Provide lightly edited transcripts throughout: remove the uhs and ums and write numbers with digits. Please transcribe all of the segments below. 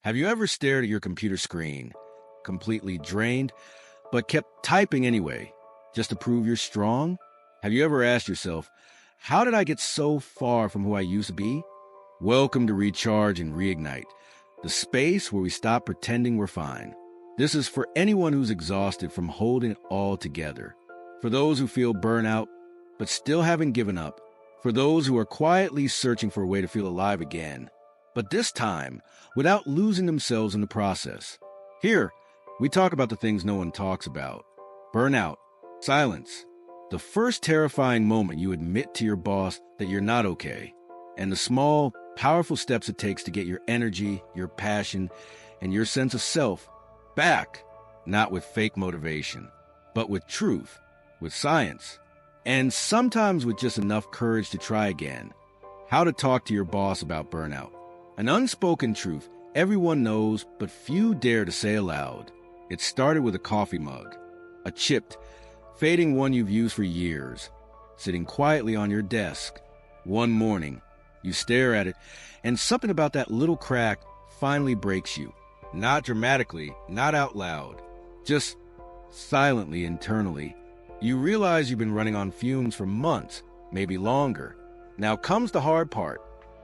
Have you ever stared at your computer screen, completely drained, but kept typing anyway, just to prove you're strong? Have you ever asked yourself, how did I get so far from who I used to be? Welcome to Recharge and Reignite, the space where we stop pretending we're fine. This is for anyone who's exhausted from holding it all together, for those who feel burnout but still haven't given up, for those who are quietly searching for a way to feel alive again, but this time without losing themselves in the process. Here, we talk about the things no one talks about: burnout, silence, the first terrifying moment you admit to your boss that you're not okay, and the small, powerful steps it takes to get your energy, your passion, and your sense of self back, not with fake motivation, but with truth, with science, and sometimes with just enough courage to try again. How to talk to your boss about burnout. An unspoken truth everyone knows, but few dare to say aloud. It started with a coffee mug, a chipped, fading one you've used for years, sitting quietly on your desk. One morning, you stare at it, and something about that little crack finally breaks you. Not dramatically, not out loud, just silently internally. You realize you've been running on fumes for months, maybe longer. Now comes the hard part,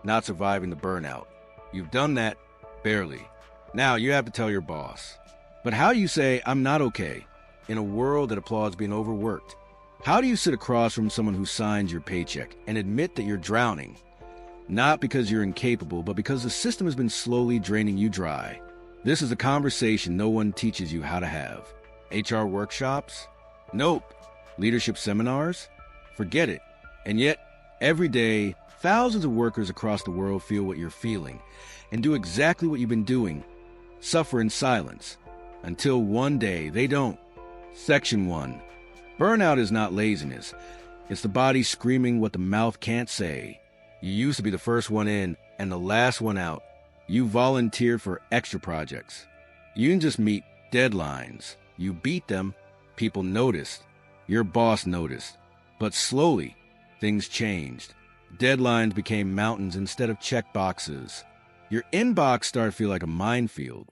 not surviving the burnout. You've done that, barely. Now you have to tell your boss. But how do you say, I'm not okay, in a world that applauds being overworked? How do you sit across from someone who signs your paycheck and admit that you're drowning? Not because you're incapable, but because the system has been slowly draining you dry. This is a conversation no one teaches you how to have. HR workshops? Nope. Leadership seminars? Forget it. And yet, every day, thousands of workers across the world feel what you're feeling and do exactly what you've been doing, suffer in silence, until one day they don't. Section 1. Burnout is not laziness. It's the body screaming what the mouth can't say. You used to be the first one in and the last one out. You volunteered for extra projects. You didn't just meet deadlines. You beat them. People noticed. Your boss noticed. But slowly, things changed. Deadlines became mountains instead of check boxes. Your inbox started to feel like a minefield.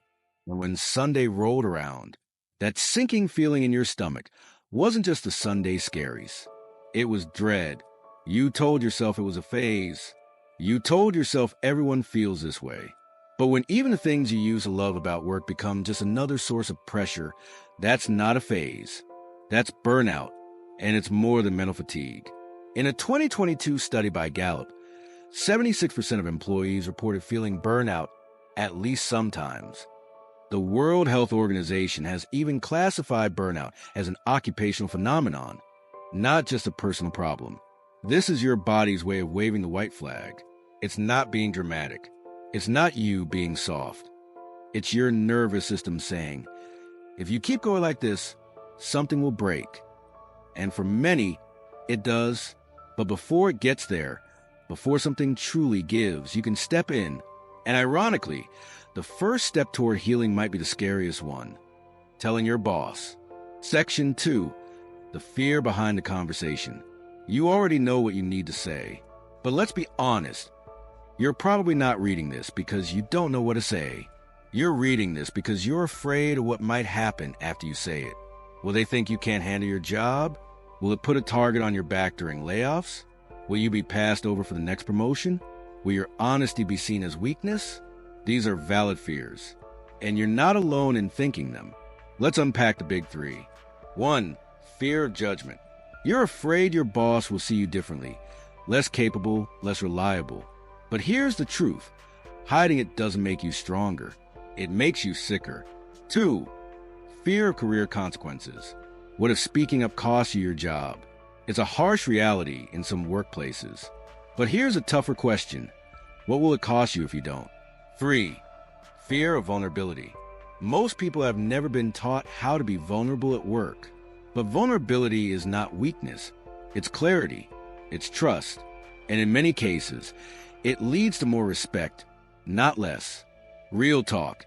And when Sunday rolled around, that sinking feeling in your stomach wasn't just the Sunday scaries. It was dread. You told yourself it was a phase. You told yourself everyone feels this way. But when even the things you used to love about work become just another source of pressure, that's not a phase. That's burnout, and it's more than mental fatigue. In a 2022 study by Gallup, 76% of employees reported feeling burnout at least sometimes. The World Health Organization has even classified burnout as an occupational phenomenon, not just a personal problem. This is your body's way of waving the white flag. It's not being dramatic. It's not you being soft. It's your nervous system saying, if you keep going like this, something will break. And for many, it does. But before it gets there, before something truly gives, you can step in. And ironically, the first step toward healing might be the scariest one: telling your boss. Section 2. The fear behind the conversation. You already know what you need to say. But let's be honest. You're probably not reading this because you don't know what to say. You're reading this because you're afraid of what might happen after you say it. Will they think you can't handle your job? Will it put a target on your back during layoffs? Will you be passed over for the next promotion? Will your honesty be seen as weakness? These are valid fears, and you're not alone in thinking them. Let's unpack the big three. 1. Fear of judgment. You're afraid your boss will see you differently, less capable, less reliable. But here's the truth. Hiding it doesn't make you stronger. It makes you sicker. 2. Fear of career consequences. What if speaking up costs you your job? It's a harsh reality in some workplaces. But here's a tougher question. What will it cost you if you don't? 3. Fear of vulnerability. Most people have never been taught how to be vulnerable at work. But vulnerability is not weakness. It's clarity. It's trust. And in many cases, it leads to more respect, not less. Real talk.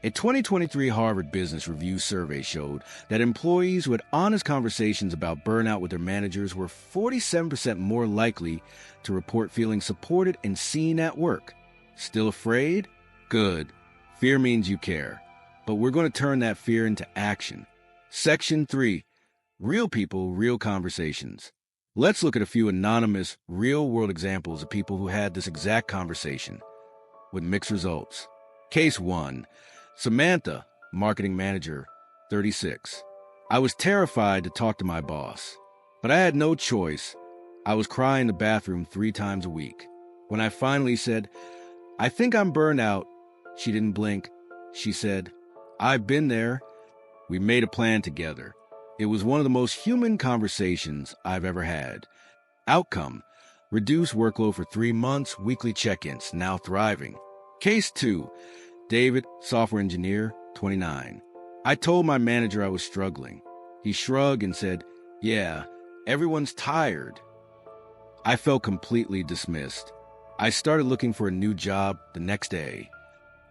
A 2023 Harvard Business Review survey showed that employees who had honest conversations about burnout with their managers were 47% more likely to report feeling supported and seen at work. Still afraid? Good. Fear means you care, but we're going to turn that fear into action. Section 3. Real people, real conversations. Let's look at a few anonymous, real-world examples of people who had this exact conversation with mixed results. Case 1. Samantha, marketing manager, 36. I was terrified to talk to my boss, but I had no choice. I was crying in the bathroom 3 times a week. When I finally said, "I think I'm burned out," she didn't blink. She said, "I've been there." We made a plan together. It was one of the most human conversations I've ever had. Outcome: reduced workload for 3 months, weekly check-ins, now thriving. Case 2. David, software engineer, 29. I told my manager I was struggling. He shrugged and said, "Yeah, everyone's tired." I felt completely dismissed. I started looking for a new job the next day.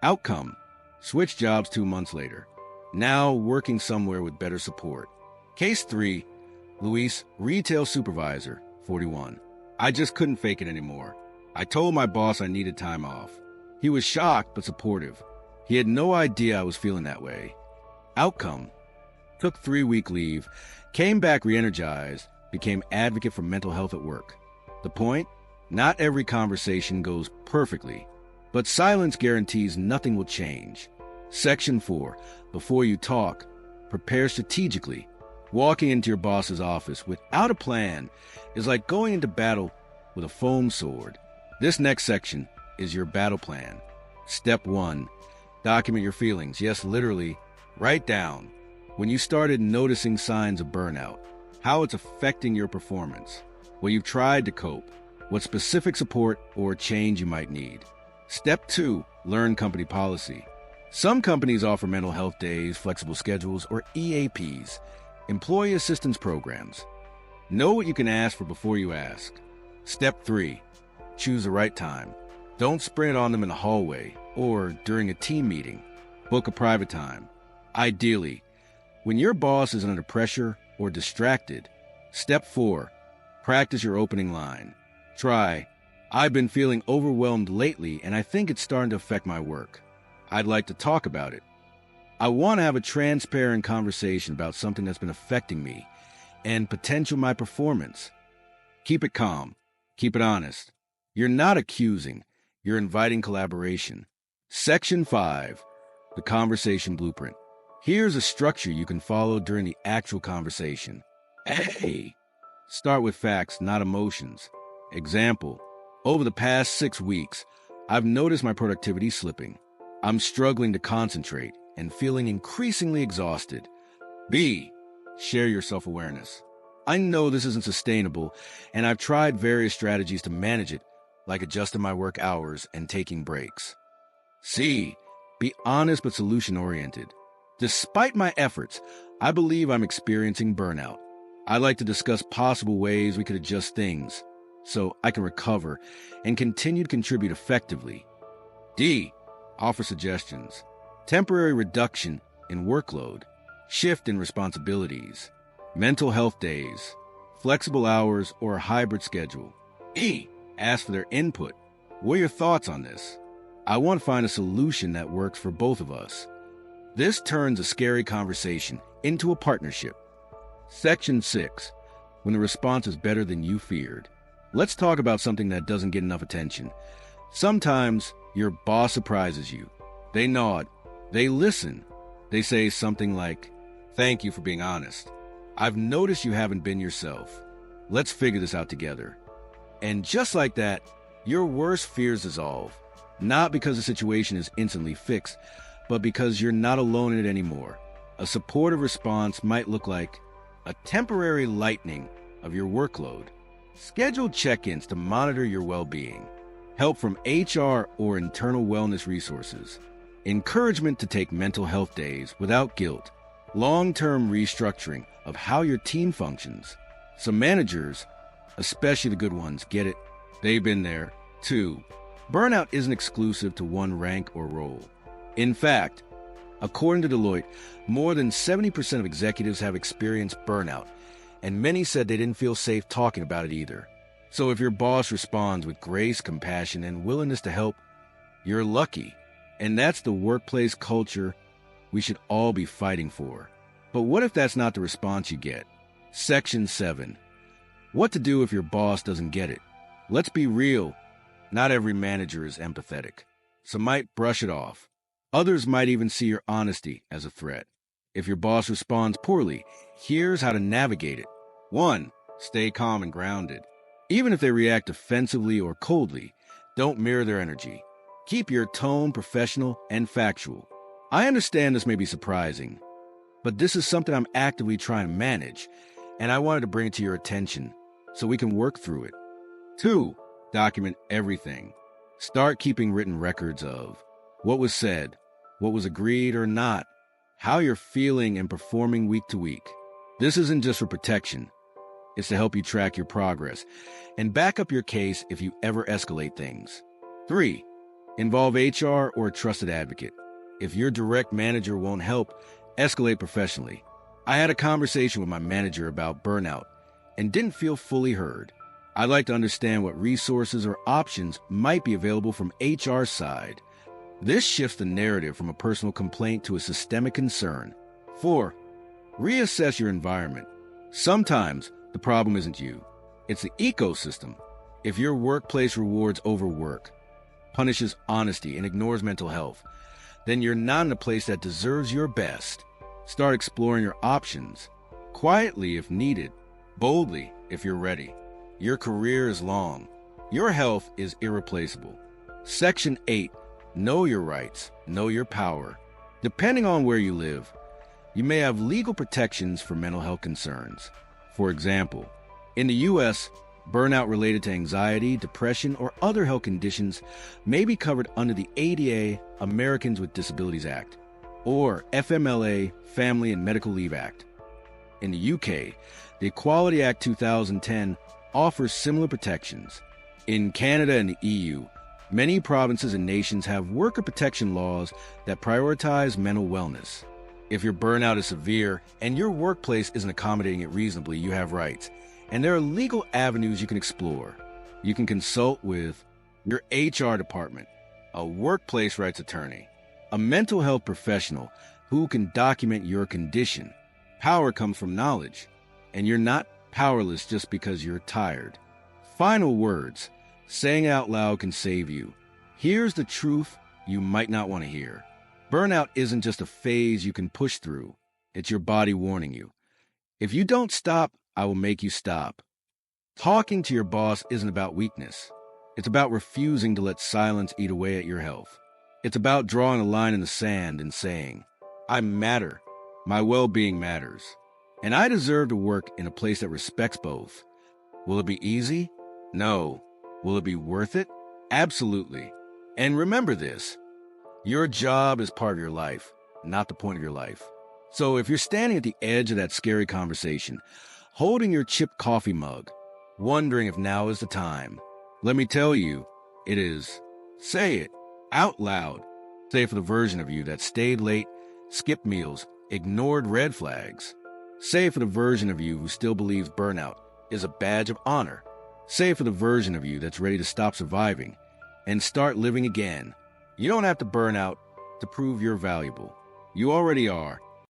Outcome: switched jobs 2 months later. Now working somewhere with better support. Case 3. Luis, retail supervisor, 41. I just couldn't fake it anymore. I told my boss I needed time off. He was shocked but supportive. He had no idea I was feeling that way. Outcome: took 3-week leave, came back re-energized, became advocate for mental health at work. The point? Not every conversation goes perfectly, but silence guarantees nothing will change. Section 4. Before you talk, prepare strategically. Walking into your boss's office without a plan is like going into battle with a foam sword. This next section is your battle plan. Step 1. Document your feelings. Yes, literally, write down when you started noticing signs of burnout, how it's affecting your performance, what you've tried to cope, what specific support or change you might need. Step 2. Learn company policy. Some companies offer mental health days, flexible schedules, or EAPs, employee assistance programs. Know what you can ask for before you ask. Step 3. Choose the right time. Don't sprint on them in the hallway or during a team meeting. Book a private time. Ideally, when your boss is under pressure or distracted. Step 4. Practice your opening line. Try, "I've been feeling overwhelmed lately and I think it's starting to affect my work. I'd like to talk about it. I want to have a transparent conversation about something that's been affecting me and potential my performance." Keep it calm. Keep it honest. You're not accusing. You're inviting collaboration. Section 5. The conversation blueprint. Here's a structure you can follow during the actual conversation. A. Start with facts, not emotions. Example: over the past 6 weeks, I've noticed my productivity slipping. I'm struggling to concentrate and feeling increasingly exhausted. B. Share your self-awareness. I know this isn't sustainable, and I've tried various strategies to manage it, like adjusting my work hours and taking breaks. C. Be honest but solution-oriented. Despite my efforts, I believe I'm experiencing burnout. I'd like to discuss possible ways we could adjust things so I can recover and continue to contribute effectively. D. Offer suggestions. Temporary reduction in workload, shift in responsibilities, mental health days, flexible hours, or a hybrid schedule. E. Ask for their input. What are your thoughts on this? I want to find a solution that works for both of us. This turns a scary conversation into a partnership. Section 6. When the response is better than you feared. Let's talk about something that doesn't get enough attention. Sometimes your boss surprises you. They nod. They listen. They say something like, "Thank you for being honest. I've noticed you haven't been yourself. Let's figure this out together." And just like that, your worst fears dissolve. Not because the situation is instantly fixed, but because you're not alone in it anymore. A supportive response might look like a temporary lightening of your workload, scheduled check-ins to monitor your well-being, help from HR or internal wellness resources, encouragement to take mental health days without guilt, long-term restructuring of how your team functions. Some managers, especially the good ones, get it. They've been there, too. Burnout isn't exclusive to one rank or role. In fact, according to Deloitte, more than 70% of executives have experienced burnout, and many said they didn't feel safe talking about it either. So if your boss responds with grace, compassion, and willingness to help, you're lucky. And that's the workplace culture we should all be fighting for. But what if that's not the response you get? Section 7. What to do if your boss doesn't get it? Let's be real. Not every manager is empathetic. Some might brush it off. Others might even see your honesty as a threat. If your boss responds poorly, here's how to navigate it. 1. Stay calm and grounded. Even if they react offensively or coldly, don't mirror their energy. Keep your tone professional and factual. I understand this may be surprising, but this is something I'm actively trying to manage, and I wanted to bring it to your attention so we can work through it. 2. Document everything. Start keeping written records of what was said, what was agreed or not, how you're feeling and performing week to week. This isn't just for protection. It's to help you track your progress and back up your case if you ever escalate things. 3. Involve HR or a trusted advocate. If your direct manager won't help, escalate professionally. I had a conversation with my manager about burnout and didn't feel fully heard. I'd like to understand what resources or options might be available from HR's side. This shifts the narrative from a personal complaint to a systemic concern. 4. Reassess your environment. Sometimes the problem isn't you. It's the ecosystem. If your workplace rewards overwork, punishes honesty, and ignores mental health, then you're not in a place that deserves your best. Start exploring your options. Quietly if needed, boldly if you're ready. Your career is long. Your health is irreplaceable. Section 8. Know your rights. Know your power. Depending on where you live, you may have legal protections for mental health concerns. For example, in the U.S., burnout related to anxiety, depression, or other health conditions may be covered under the ADA, Americans with Disabilities Act, or FMLA, Family and Medical Leave Act. In the UK, the Equality Act 2010 offers similar protections. In Canada and the EU, many provinces and nations have worker protection laws that prioritize mental wellness. If your burnout is severe and your workplace isn't accommodating it reasonably, you have rights. And there are legal avenues you can explore. You can consult with your HR department, a workplace rights attorney, a mental health professional who can document your condition. Power comes from knowledge, and you're not powerless just because you're tired. Final words. Saying out loud can save you. Here's the truth you might not want to hear. Burnout isn't just a phase you can push through. It's your body warning you. If you don't stop, I will make you stop. Talking to your boss isn't about weakness. It's about refusing to let silence eat away at your health. It's about drawing a line in the sand and saying, I matter. My well-being matters. And I deserve to work in a place that respects both. Will it be easy? No. Will it be worth it? Absolutely. And remember this. Your job is part of your life, not the point of your life. So if you're standing at the edge of that scary conversation, holding your chipped coffee mug, wondering if now is the time, let me tell you, it is. Say it out loud. Say it for the version of you that stayed late, skipped meals, ignored red flags. Say it for the version of you who still believes burnout is a badge of honor. Say it for the version of you that's ready to stop surviving and start living again. You don't have to burn out to prove you're valuable. You already are,